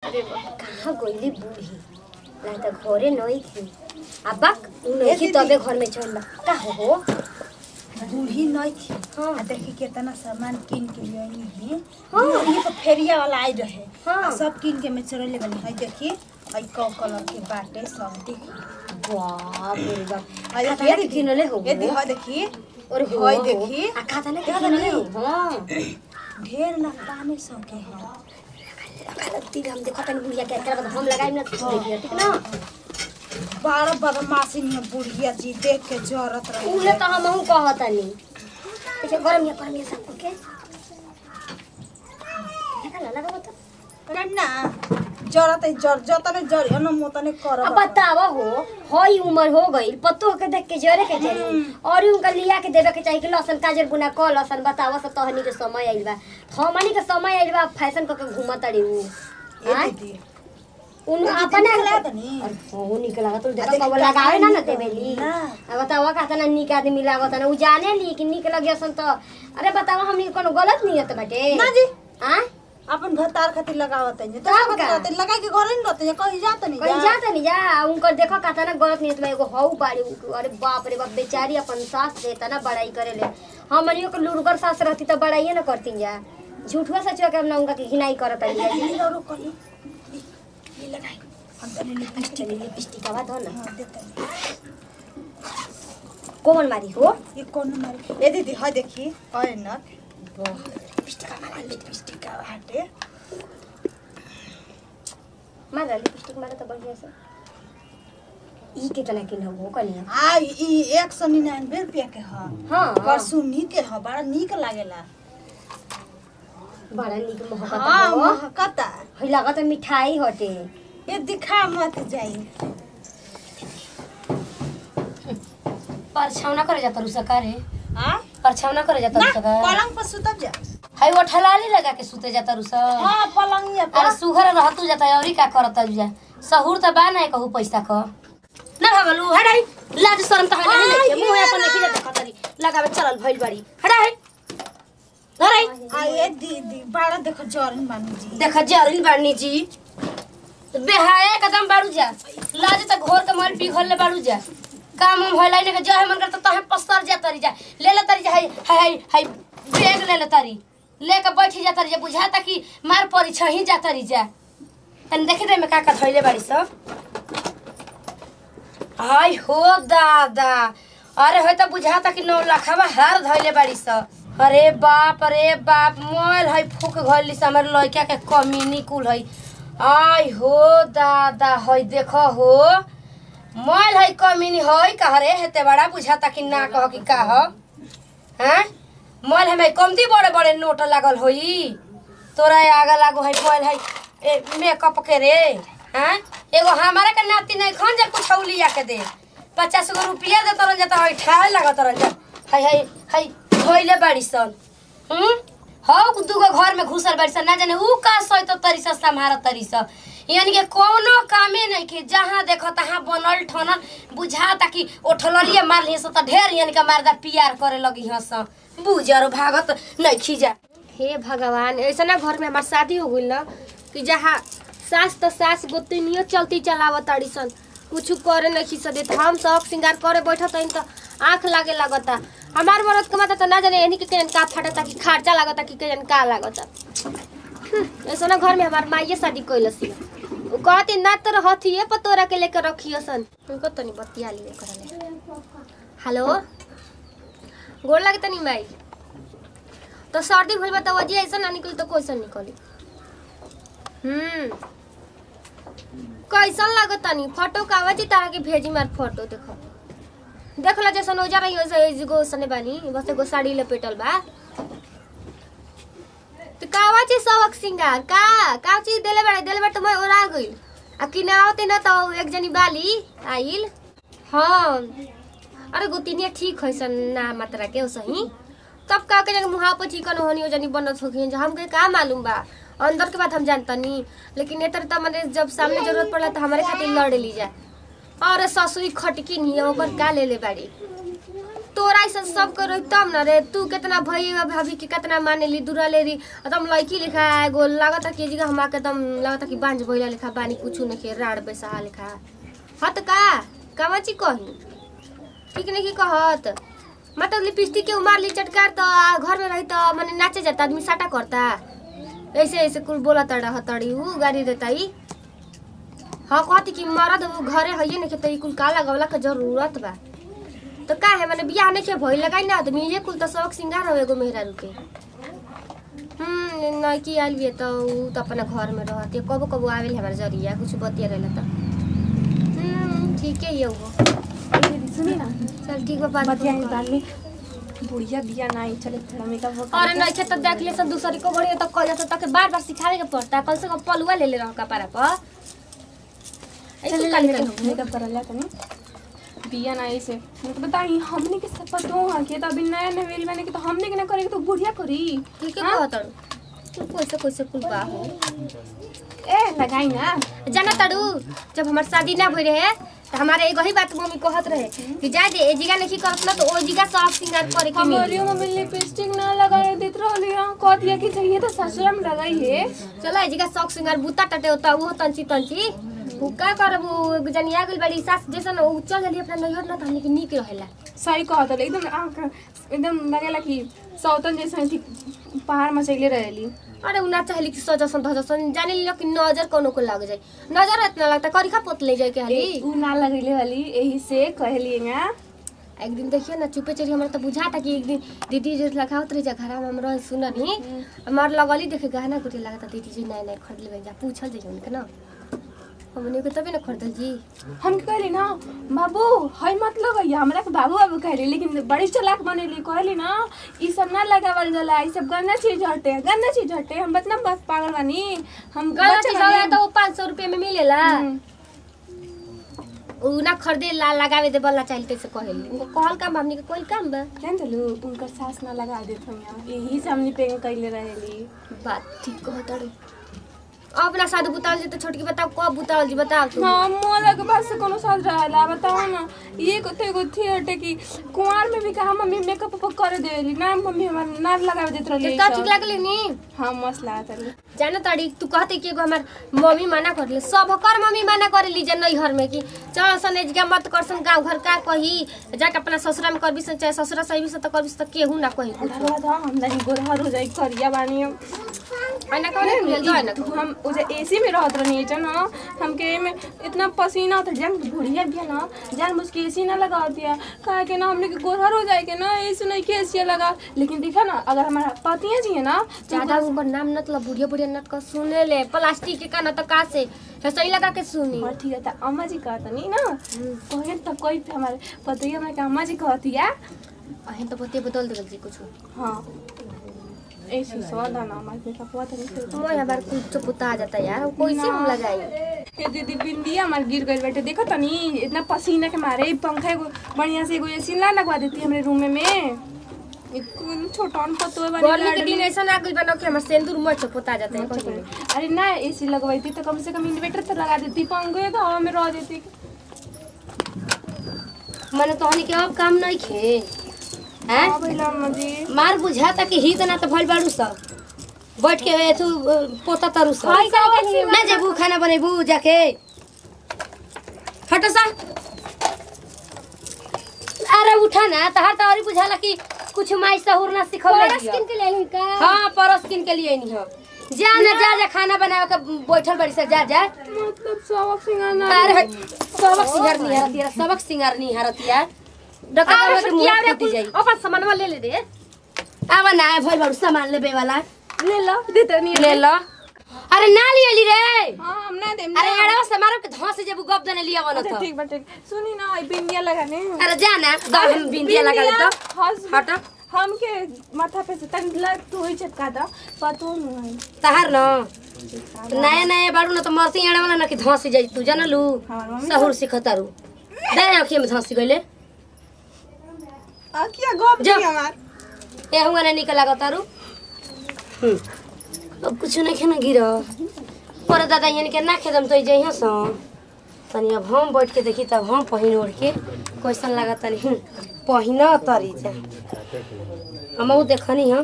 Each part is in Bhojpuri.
अरे कहाँ गईली बूढ़ी ना तो घरे नहीं थी अबक नहीं तबे घर में चल का हो बूढ़ी नहीं थी। हाँ। देखी कितना सामान किन के लिए आई। हाँ ये तो फेरिया वाला आई रहे। हाँ। सब किन के में चढ़ले बनी है। देखी आई कौ कलर के बाटे सब देखी। वाह रे बाप आई खाता देखी किनले हो ये देखो देखी और होय देखी आ खाता ना किनले हो हां ढेर ना पाने सके है। गलती हम देखो तनी बुढ़िया के एकरा बाद हम लगाई ना ठीक ना बारह बदमाशी में बुढ़िया जी देख के जरूरत रहे। उहे तो हमहू कहतनी देखिए गरम ये सब के लगा बता ना जरूरत है जतने जरी न मोतने कर। अब बतावा हो हई उम्र हो गई पत्तो के देख के जरे के चाहिए और उनका लिया के देवे के चाहिए कि लसन काजर बुना क लसन बतावा सब तहनी के समय आइल बा हमनी के समय आइल बा फैशन क के घुमत रही उ ये दीदी उन अपने लगा तनी ओ निकला तो देखा कब लगावे ना देवेली अब बतावा कहता ना निक आदमी लागत ना उ जाने ली कि निक लगियसन तो अरे बतावा हमनी कोनो गलत नियत बाटे ना जी हां अपन भतार खातिर लगावत है तो खातिर लगा के घरे न रहते कहीं जात नहीं कहीं जाता नहीं जा उनकर देखो कहता ना गलत नियत में एगो हौ बाड़ी अरे बाप रे बाप बेचारी अपन सास देता ना बड़ाई करे ले हमनियो के लुरगर सास रहती तो बड़ाई ना करती जा झूठवा सचवा के हम ना उनका की हिनाई करत है ये लगाई अंदर लिपस्टिक आवा दो ना हां देता कौन मारी हो ये कौन मारी ये दीदी हां देखी और न लिपस्टिक का हटे मारा लिपस्टिक मारा तो बढ़िया से ई कितना किन हो कनिया आ ई 199 रुपया के ह हां पर सुनी के ह बड़ा नीक लागेला बड़ा निक महकता हां हो महकता हई लागत मिठाई हटे ये दिखा मत जाई परछावना करे जाता रुसा करे हां परछावना करे जाता रुसा का पलंग पर सुतब जा हाय वो ठलाली लगा के सुते जाता रुसा हां पलंगिया अरे पर सुघर रहतु जाता औरी का करता जा सहूर त बा ना कहू पैसा क ना भगलू हटाई लाज शरम त हटाई नहीं मुंह अपन नहीं जाता खतरी लगावे चलल भइल बाड़ी हटाई हटाई आ ये दीदी बड़ा देखो जरन मानी जी देखा जरिन बानी जी बेहाया कदम बाड़ू जा लाज त घोर के मार पिघल ले बाड़ू जा काम हम होइला ने के जहे मन करता तहे पसर जा तरी जा ले ले तरी जा हाय बैग ले ले तरी लेके बैठी जा तरी जा बुझाता कि मार परी छही जा तरी जा तन देखे दे में का का धइले बाड़ी सब हाय हो दादा अरे होय त बुझाता कि 9 लाखवा हार धइले बाड़ी सब अरे बाप मोबाइल है फूक घरली से हमारे लड़का के कमीनी कुल है आई हो दादा है देखो हो मोबाइल है कमीनी है कह रे हेते बड़ा बुझाता कि ना कह कि का हो हैं मोबाइल हमें कमती बड़े बड़े नोट लागल होई तोरा आगे लागो है मोबाइल है मेकअप के रे हैं एगो हमारा के नाती नहीं खन जा कुछ लिया के दे 50 गो रुपया दे तरन जाता है ठाए लगा तरन जा है धोइले बाड़ी सन हौ दुगो घर में घुसल बाड़ी सन ना जाने ऊ का सहित तरी से संभार तरी से यानी के कोनो कामे नहीं के जहां देखो तहां बनल ठनल बुझाता कि ओठलरिए मार लिए से त ढेर यानी के मारदा प्यार करे लगी हस बुझर भागत नहीं खिजा हे भगवान ऐसा ना घर में हमार शादी हो गई ना कि जहाँ सास गोतनियो चलती चलावत ताड़ी सन कुछ करे नहीं खिस देत हम शौक श्रृंगार करे बैठत हईन तो आँख लागे लगता हमार मरद के माता तो ना जाने एनी के केन का फटता कि खर्चा लागता कि केन का लागता ऐसा ना घर में हमार माइये शादी कइलसी उ कहती ना तो रहथिए पतोरा के लेकर रखियो सन उनको तो नहीं बतिया लिए करले हेलो गोर लगे तनी माई तो सर्दी भइल बा त वजी ऐसा ना निकली तो कैसन निकली कैसन लागत तनी फोटो कावजी तारा के भेजी मार फोटो देखो देख ला जैसन ओजा रही वैसे गो सने बानी बस एगो साड़ी लपेटल बा तो कावजी सबक सिंगार का चीज देले बा तो मैं ओरा गइल आ किनावते न तो एक जनी बाली आइल हां अरे गोतिनिया ठीक है सन ना मात्रा के सही तब का के मुहा पर चिकन होनी हो जनी बनत होखिन हमके का मालूम बा अंदर के बात हम जानता नहीं लेकिन एतर त माने जब सामने जरूरत पड़ला तो हमारे खातिर लड़ ली जा और ससुरी खटकी नहीं ओकर का ले ले बाड़ी तोरा ऐसा सब कर तब ना रे तू कितना भैया भाभी के कितना माने ली दूरा ले रही एकदम लड़की लिखा है एगो लागता कि जगह हम एकदम लागता कि बांझ भइला लिखा बानी कुछ नहीं के राड़ बेसहा लिखा हत का कामाची कही ठीक नहीं कहत मतलब लिपस्टिक के उमार ली चटकार तो घर में रही तो मने नाचे जाता आदमी साटा करता ऐसे ऐसे कुल बोला तड़ा हतड़ी ऊ गाड़ी देता ही हाँ कहती कि मरद वो घरे है नहीं तो कुल काला गवला के जरूरत बा तो का है मैंने बियाह नहीं भइल लगाई ना आदमी ये कुल तो शौक सिंगार हो एगो मेहरारू के नौकी आइल भी तो ऊ तो अपना घर में रहती कबो कबो आवेल हमारे जरिया कुछ बतिया रहला तो ठीक है ये वो सुनी ना चल ठीक बा बात में बुढ़िया बिया नहीं चले थोड़ा मेकअप अरे नहीं खे तो देख ले सब दूसरी को बढ़िया तो कल जाता तक बार बार सिखावे के पड़ता कल से कम पलुआ ले रहा कपारा पर ऐसे काली मेकअप कर लिया तनी बिया नहीं से मुझे बताई हमने के सब तो हां के तो अभी नया नवेल बने के तो हमने के ना करे तो बुढ़िया करी ठीक है कहत तू कैसे कुल बा हो ए लगाई ना जाना तड़ू जब हमार शादी ना भई रहे तो हमारे एगो ही बात मम्मी कहत रहे कि जा दे ए जिगा नहीं करत ना तो ओ जिगा सब सिंगार करे के हमारी मम्मी लिपस्टिक ना लगाए देत रहली हां कह दिया कि चाहिए तो ससुर में लगाई है चलो ए जिगा सब सिंगार बुता टटे होता वो तंची वो का करबू जनिया गइल बड़ी सास जैसा ना उ चल जल्दी अपना नैहर ना थाने के नीक रहेला सही कहत रहे एकदम लगेला कि सौतन जैसा थी पहाड़ में चले रहेली अरे उना चाहली कि सजसन धजसन जाने ली कि नजर कोनो को लग जाए नजर इतना लगता करिखा पोत ले जाए के हाली उ ना लगेले वाली यही से कहली ना एक दिन देखिए ना चुपे चोरी हमरा तो बुझाता कि एक दिन दीदी जो लगावत रही जा घर में हमरा सुननी हमार लगली देखे गहना गुटी लगता दीदी जी नया खरीद ले जा पूछल जाइए उनके ना हमने को तभी ना खरीदल जी हम कहली ना बाबू है मत लगैया हमरा के बाबू बाबू कहली लेकिन बड़ी चालाक बनेली कहली ना ई सब ना लगावल जाला ई सब गंदा चीज हटे हम बतना बस पागल बानी हम गलत चीज है तो 500 रुपए में मिलेला उ ना खरीदे ला लगावे दे बल्ला चाहिए से कहली उनको कहल काम हमनी के कोई काम बा जान तलू उनकर सास ना लगा देत हम यही से हमनी पे कइले रहेली बात ठीक कहत रे अब ना शादी बुताल जी तो छोटकी बताओ कब बुताल जी बताओ तू हां मोला के पास से कोनो साथ रहला बताओ ना ये को थी हटे कि कुंवार में भी कहा मम्मी मेकअप कर देली ना मम्मी हमार ना लगावे देत रहली तो ठीक लागले नी हां मस्त लागत रही जाना तड़ी तू कहते कि एगो हमार मम्मी मना करले सब कर मम्मी मना करली जे नहीं घर में कि चल सने जगह मत करसन गांव घर का कही जाके अपना ससुरा में करबी सन चाहे ससुरा सही से तो करबी तो केहू ना कही कुछ हम नहीं गोरहर हो जाई करिया बानी आना कहले मिल जाए ना हम उजे एसी में रहत रहनी है ना हमके में इतना पसीना होता जान बुढ़िया भी ना जान मुझके एसी ना लगा दिया कहा के ना हमने के गोरहर हो जाए के ना एसी नहीं के एसी लगा लेकिन देखा ना अगर हमारा पतिया जी है ना ज्यादा ऊपर नाम मतलब बुढ़िया बुढ़िया नट का सुने ले प्लास्टिक के का ना तो का से सही लगा के सुनी और ठीक है तो अम्मा जी कहता नहीं ना कोई तो कोई हमारे पतिया में अम्मा जी कहती है अहे तो पते बदल देल जी कुछ हां ऐसे स्वादा ना हमारे का पता नहीं मोय हमार कुछ पुता जाता यार कोई से हम लगाई ये दीदी बिंदिया हमार गिर गई बैठे देखो तो नहीं इतना पसीना के मारे पंखा एगो बढ़िया से एगो एसी ना लगवा देती हमरे रूम में एक छोटन पतो वाली गर्मी के दिन ऐसा ना गइल बनो कि हमर सिंदूर मच पुता जाता है अरे ना एसी लगवाई तो कम से कम इन्वर्टर तो लगा देती पंखे हवा में रह देती माने तोहनी के अब काम नहीं खे हैं हां भैला मजी मार बुझाता कि ही तना तो भइल बाड़ू सब बैठ के एथु पोता तरु सब ना जेबू खाना बनेबू जाके हटो सा अरे उठा ना तहर तो और बुझाला कि कुछ माई सहूर ना सिखौले स्किन के ले का हां परस किन के लिए नहीं हो जा ना जा खाना बनावे के बैठल बड़ी से जा मतलब सबक सिंगार ना अरे सबक सिंगार नहीं हरतिया सबक सिंगार नहीं हरतिया डका के मुंह फूट जाई अपन सामानवा ले ले दे आवा ना भइल बाड़ू सामान लेबे वाला ले लो देते नहीं ले लो अरे ना लियली रे हां हम ना देम अरे एड़वा से मारो के धस जेबू गप देने लिया बनो तो ठीक बा ठीक सुनी ना ई बिंदिया लगाने अरे जा ना द हम बिंदिया लगा ले तो हट हम के माथा पे से तन लग तो होई चटका दा पतो नहीं तहार न नया नया बाड़ू ना तो मरती एड़े वाला ना कि धस जाई तू जानलू सहूर सिखतारू दे आंखिए में धस गइले आखिया गप दी हमार ए हुआ ना निकल लागतारू अब कुछ नहीं खेना गिर पर दादा यानी के ना खेदम तो जइहा स तनी अब हम बैठ के देखी तब हम पहिन ओढ़ के कैसन लगा तनी पहिना तरी जा हम देखनी हम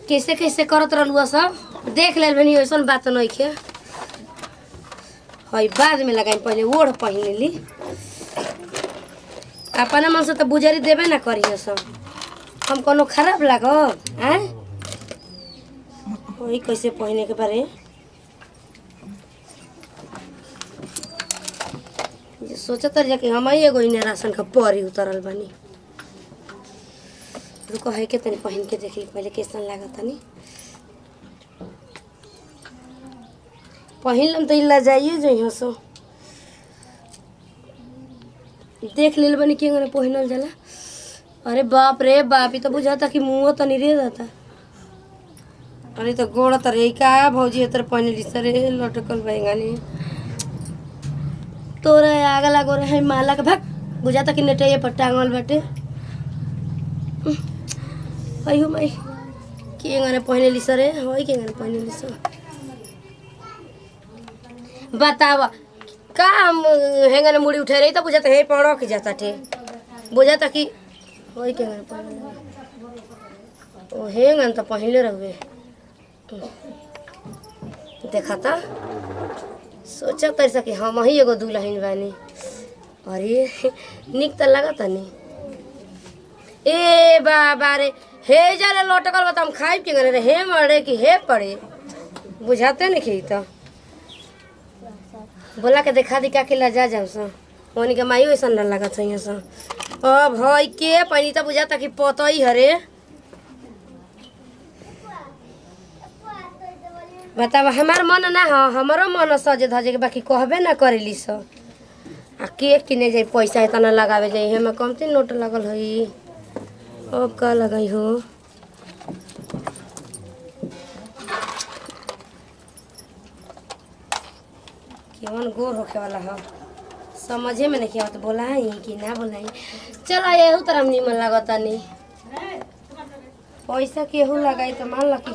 कैसे कैसे करत रहलुआ सब देख लेल बनी ऐसन बात नहीं के हई बाद में लगाई पहले ओढ़ पहिन ली अपना मन से तो बुझारी देबे ना करी सब हम कोनो खराब लागब आय वही कैसे पहिने के बारे सोचत रह कि हम एगो इने राशन का परी उतरल बनी रुको है के तनी पहन के देखी पहले कैसन लागत तनी पहिन लम तो इला जाइए जो सो देख लेल बनी के पहिनल जाला अरे बाप रे बाप ई तो बुझाता कि मुँह तनी रे जाता अरे तो गोड़ तो रे का भौजी तर पहनली सरे लटकल बैंगनी तोरा आगे लागो रहे माला के भाग बुझाता कि नेटैया पर टांगल बाटे अयो माई के गने पहनली सरे होई के गने पहनली सर बतावा का हम हेंगने मुड़ी उठे रही तो बुझाता हे पड़ो के जाता थे बुझाता कि होई के गने पहनले ओ हेंगन तो पहनले रहबे देखा था सोचा तैसा कि हम ही एगो दुल्हन बानी अरे निक तो लगता नहीं ए बाबा रे हे जरा लटकल बता हम खाई के रे हे मरे कि हे पड़े बुझाते नहीं खी तो बोला के देखा दी का के ला जा जाम सा ओनी के माई वैसा न लगा चाहिए सा अब भाई के पानी तो बुझाता कि पतई हरे बतावा हमार मन ना हो हमारो मन सजे धजे के बाकी कहबे ना करेली स आ के किने जाई पैसा इतना लगावे जाई हमें कमती नोट लगल हई अब का लगाई हो केवन गोर होके वाला हो समझे में नहीं आवत बोलाई कि ना बोलाई चलो एहू तरह निमन लागता नहीं पैसा केहू लगाई तो मान लकी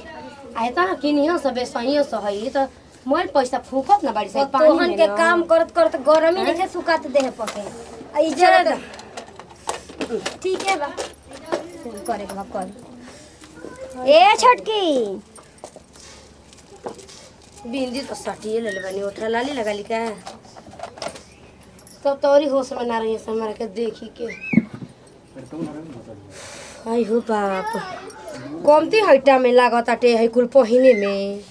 आए तो किनियो सबे सहियो सही तो मोर पैसा फूकत ना बाड़ी से तोहन के काम करत करत गरमी नहीं सुकात देह पके आ ई जरा ठीक है बा करे के बा कर ए छोटकी बिंदी तो सटिए ले बनी उठा लाली लगा ली का तब तोरी होश में ना रही हमारा के देखी के आई हो बाप कमती हईटा में लागताटे है कुल पहिने में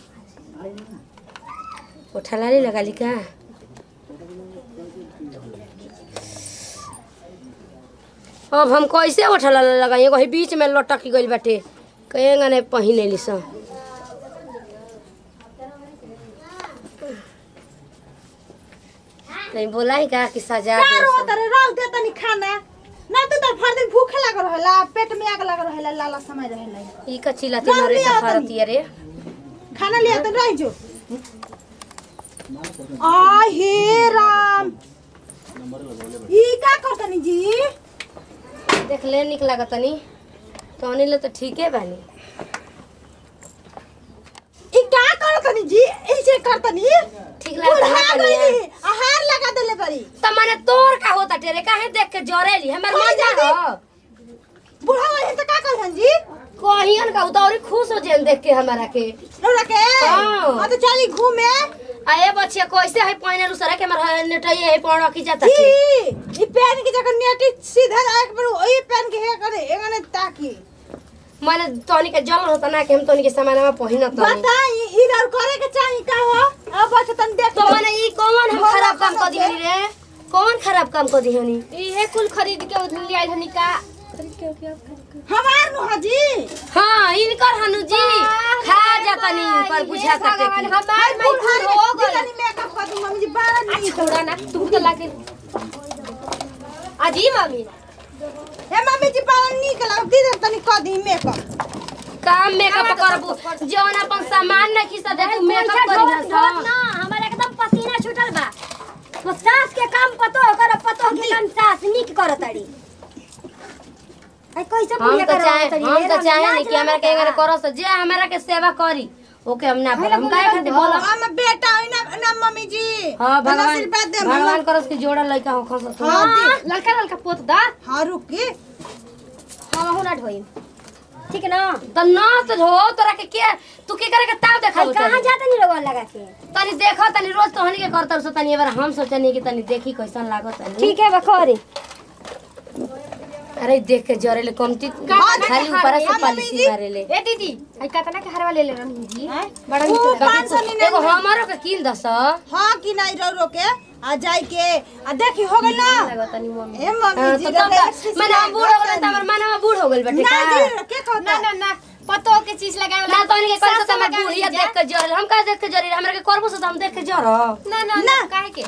उठलाली लगा ली का अब हम कैसे उठला लगाई एगो बीच में लटक गइल बाटे कहेंगा नहीं पहिने ली सा नहीं बोलाई का कि सजा दे तारे रख दे तनी खाना ना तो भर दिन भूखे लागल रहेला पेट में आग लागल रहेला लाला समय रहेला ई का चिल्लाती मरे त फारती रे खाना लिया तो रह जो आ हे राम ई का करतनी जी देख ले निक लागतनी तोनी ले तो ठीके बानी ई का करतनी जी ऐसे करतनी ठीक लागत गई आहार लगा देले बड़ी त माने तोर का होता तेरे काहे देख के जरेली हमर मन जा हो बुढ़ा है तो का करहन जी कहियन का उतौरी खुश हो जेन देख के हमरा के रौरा के हां आ तो चली घूमे आए बच्चे कैसे है पहिने लुसरा के हमर नेटई है पड़ की जाता के ई पेन की जगह नेटी सीधा एक बार ओई पेन के हे करे एगने ताकी माने तोनी के जलन होता ना कि हम तोनी के सामान में पहिन त बताई ई रौ करे के चाही का हो अब अच्छा तन देख तो माने ई कौन हम खराब काम कर दिहनी रे कौन खराब काम कर दिहनी इहे कुल खरीद के उधर आइल हनी का हमार नु हाजी हां इनकर हनु जी खा जातनी पर बुझा सके कि हमार बुढ़ारी हो गई मेकअप कर दूं मम्मी जी बारा नहीं छोड़ा ना तू तो लागे अजी मम्मी हे मम्मी जी बारा नहीं के लग दी तनी कर दी मेकअप काम मेकअप करबू जौन अपन सामान न खिसा दे तू मेकअप करी ना हमर एकदम पसीना छूटल बा तो सास के काम पतो ओकर पतो के काम सास निक करताड़ी आई कैसे पूजा करताड़ी हम तो चाहे नहीं कि हमरा के करस जे हमरा के सेवा करी ओके हम ना बोल हम काहे खातिर बोल हम बेटा है ना ना मम्मी जी हां तनी भगवान आशीर्वाद दे भगवान करस के जोड़ा लइका हो खस तो हां लड़का लड़का पोत दा हां रुक के हम हो ना ढोई ठीक है ना त ना तो हो तोरा के तू के करे के ताव देखा कहां जाता नहीं लोग लगा के तनी देखो तनी रोज तो हनी के करतर सो तनी एबार हम सोचनी कि तनी देखी कैसन लागत तनी ठीक है बखोरी अरे देख के जरेले कमती खाली ऊपर से पॉलिसी मारेले ए दीदी आई कतना के हरवा ले ले रहनी जी बड़ा ओ नीक 599 एगो हमारो के किन दस हां कि नहीं रो के आ जाई के आ देखी हो गइल ना लगता नहीं मम्मी ए मम्मी जी माने हम बूढ़ हो गए त हमर मानवा बूढ़ हो गइल बेटे ना का जी के कहता ना ना पतो के चीज लगावे ना तो इनके कैसे त मैं बूढ़िया देख के जरल हम का देख के जरी हमरा के करबो से हम देख के जर ना ना ना काहे के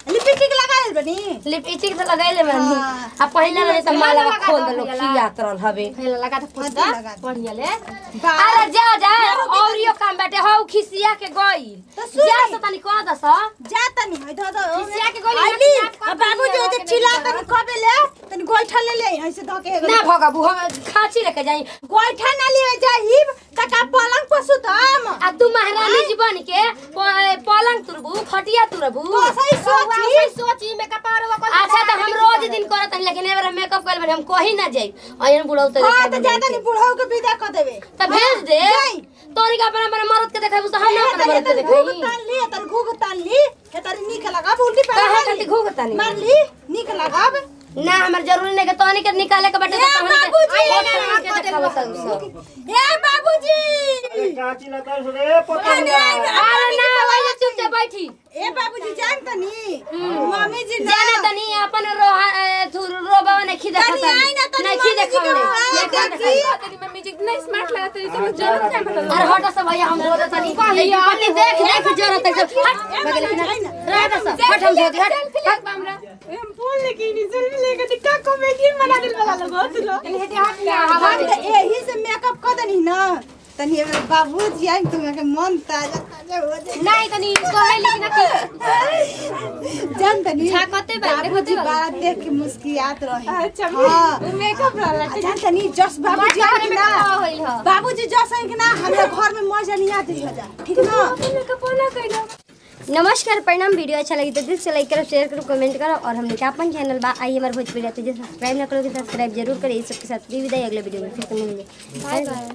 लिपस्टिक लगा ले बनी लिपस्टिक से लगाइले मैं हाँ। आ पहिला रहे त माला खोल देलो लगा खियात रहल हवे पहले लगा तो पोत हाथी दा लगा दे। बढ़िया ले अरे जा जा और यो काम बेटे हौ खिसिया के गइल तो सुन जा ले। से तनी कह दस जाता नहीं है धो खिसिया के गोली आइली हाथ में आप बाबूजी कर ओते दीजिए, चिल्ला लगा तनी कबे ले तनी गोइठा ले ले ऐसे धो के ना भगबू हम खाची लेके जाई गोइठा ना ले जाइब तका पलंग पर सुतम आ तू महारानी जीवन के पलंग तुरबू खटिया तुरबू तो सही सोची सोची में कपार हुआ अच्छा तो हम रोज दिन करत हन लेकिन एबार मेकअप कर हम कहीं ना जाई अयन बुढ़ऊ तो हां तो जाता नहीं बुढ़ाऊ के विदा कर देबे त भेज दे जाई। तोरी का अपना मरद के देखाबू तो हम ना अपना मरद के घूग देखाई तान ली तर घूग तान ली के तारी नीक लगा उल्टी काहे पैर खातिर घूग तानी? मार ली नीक लगाब ना हमर जरूरी नहीं के तोनी के निकाले के बेटे ए बाबूजी! के देखाबो त सब ए बाबूजी काची लता रे पतंगा अरे ना वही चुपचाप बैठी ए बाबूजी जान तनी मम्मी जी ना जाने तनी अपन रोबा ने खिदा तनी आई ना तनी नहीं खिदा मम्मी जी के खाने देखी तेरी मम्मी जी इतना स्मार्ट लगता है तो जरूर क्या मतलब अरे हट सब भैया हम रोज तनी पति देख देख जरूरत है हट बगल लेकिन रह दस हट हम जोगी हट हट बामरा हम बोल लेकिन सेल्फी लेके का कॉमेडी बना दिल वाला लोग तू लोग हम तो यही से मेकअप कर देनी ना तनी बाबूजी आई तुम के मन ताजा ताजा हो जाए नहीं तनी कहे लेकिन कि जान तनी झाकते बा, बाबूजी बात देख के मुस्कुरात रहे अच्छा हाँ। मेकअप वाला जान तनी जस बाबूजी बात आई में ना का होइल ह बाबूजी जस आई ना हमरा घर में मजा नहीं आती हो जा ठीक ना मेकअप वाला कइला नमस्कार प्रणाम वीडियो अच्छा लगी तो दिल से लाइक करो शेयर करो कमेंट करो और हमने क्या अपन चैनल बा आई हमारे भोजपुरी रहते जो सब्सक्राइब ना करोगे सब्सक्राइब जरूर करें इस सबके साथ विदाई अगले वीडियो में फिर मिलेंगे बाय बाय।